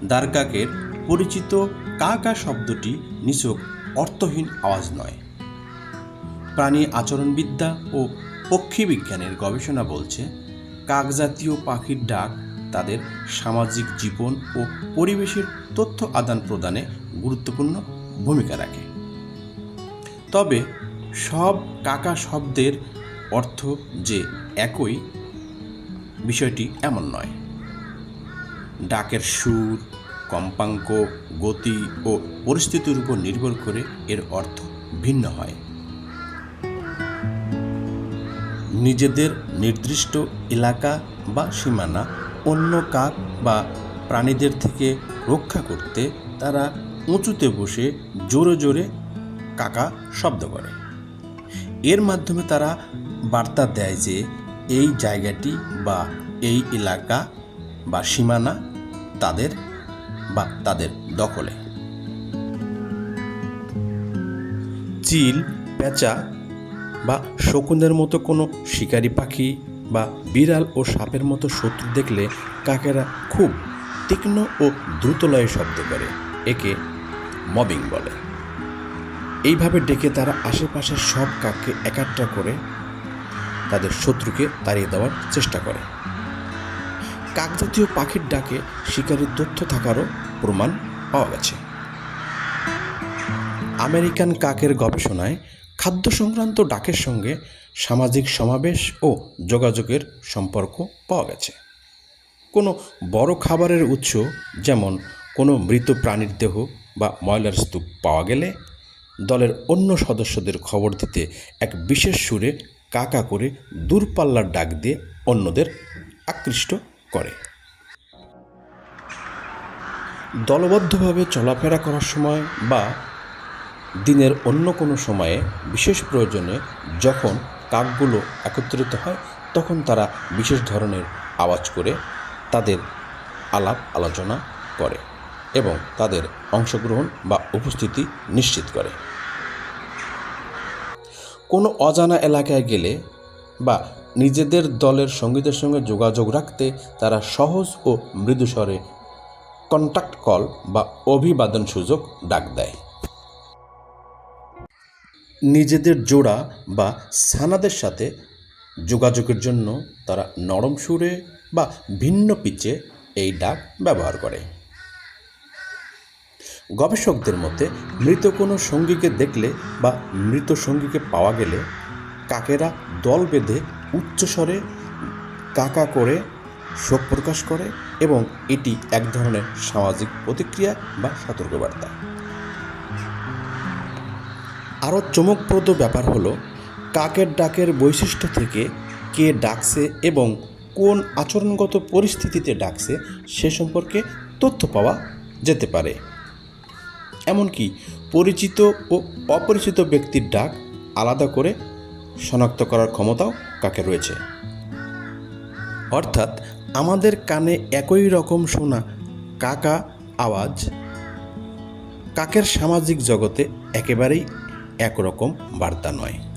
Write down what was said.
দারকাকের পরিচিত কা কা শব্দটি নিছক অর্থহীন আওয়াজ নয়। প্রাণী আচরণবিদ্যা ও পক্ষী বিজ্ঞানের গবেষণা বলছে, কাকজাতীয় পাখির ডাক তাদের সামাজিক জীবন ও পরিবেশের তথ্য আদান প্রদানে গুরুত্বপূর্ণ ভূমিকা রাখে। তবে সব কাকা শব্দের অর্থ যে একই, বিষয়টি এমন নয়। ডাকের সুর, কম্পাঙ্ক, গতি ও পরিস্থিতির উপর নির্ভর করে এর অর্থ ভিন্ন হয়। নিজেদের নির্দিষ্ট এলাকা বা সীমানা অন্য কাক বা প্রাণীদের থেকে রক্ষা করতে তারা উঁচুতে বসে জোরে জোরে কাকা শব্দ করে। এর মাধ্যমে তারা বার্তা দেয় যে এই জায়গাটি বা এই এলাকা বা সীমানা তাদের বা তাদের দখলে। চিল, পেঁচা বা শকুনের মতো কোনো শিকারী পাখি বা বিড়াল ও সাপের মতো শত্রু দেখলে কাকেরা খুব তীক্ষ্ণ ও দ্রুত লয়ে শব্দ করে। একে মবিং বলে। এইভাবে ডেকে তারা আশেপাশের সব কাককে একাট্টা করে তাদের শত্রুকে তাড়িয়ে দেওয়ার চেষ্টা করে। কাকজাতীয় পাখির ডাকে শিকারীর তথ্য থাকারও প্রমাণ পাওয়া গেছে। আমেরিকান কাকের গবেষণায় খাদ্য সংক্রান্ত ডাকের সঙ্গে সামাজিক সমাবেশ ও যোগাযোগের সম্পর্ক পাওয়া গেছে। কোনো বড় খাবারের উৎস, যেমন কোনো মৃত প্রাণীর দেহ বা ময়লার স্তূপ পাওয়া গেলে দলের অন্য সদস্যদের খবর দিতে এক বিশেষ সুরে কাকা করে দূরপাল্লার ডাক দিয়ে অন্যদের আকৃষ্ট করে। দলবদ্ধভাবে চলাফেরা করার সময় বা দিনের অন্য কোনো সময়ে বিশেষ প্রয়োজনে যখন কাকগুলো একত্রিত হয়, তখন তারা বিশেষ ধরনের আওয়াজ করে তাদের আলাপ আলোচনা করে এবং তাদের অংশগ্রহণ বা উপস্থিতি নিশ্চিত করে। কোনো অজানা এলাকায় গেলে বা নিজেদের দলের সঙ্গীদের সঙ্গে যোগাযোগ রাখতে তারা সহজ ও মৃদু স্বরে কন্ট্যাক্ট কল বা অভিবাদন সূচক ডাক দেয়। নিজেদের জোড়া বা ছানাদের সাথে যোগাযোগের জন্য তারা নরম সুরে বা ভিন্ন পিচে এই ডাক ব্যবহার করে। গবেষকদের মতে, মৃত কোনো সঙ্গীকে দেখলে বা মৃত সঙ্গীকে পাওয়া গেলে কাকেরা দল বেঁধে উচ্চস্বরে কাকা করে শোক প্রকাশ করে এবং এটি এক ধরনের সামাজিক প্রতিক্রিয়া বা সতর্কবার্তা। আরও চমকপ্রদ ব্যাপার হলো, কাকের ডাকের বৈশিষ্ট্য থেকে কে ডাকছে এবং কোন আচরণগত পরিস্থিতিতে ডাকছে সে সম্পর্কে তথ্য পাওয়া যেতে পারে। এমনকি পরিচিত ও অপরিচিত ব্যক্তির ডাক আলাদা করে শনাক্ত করার ক্ষমতাও কাকের রয়েছে। অর্থাৎ আমাদের কানে একই রকম শোনা কাকা আওয়াজ কাকের সামাজিক জগতে একেবারেই একরকম বার্তা নয়।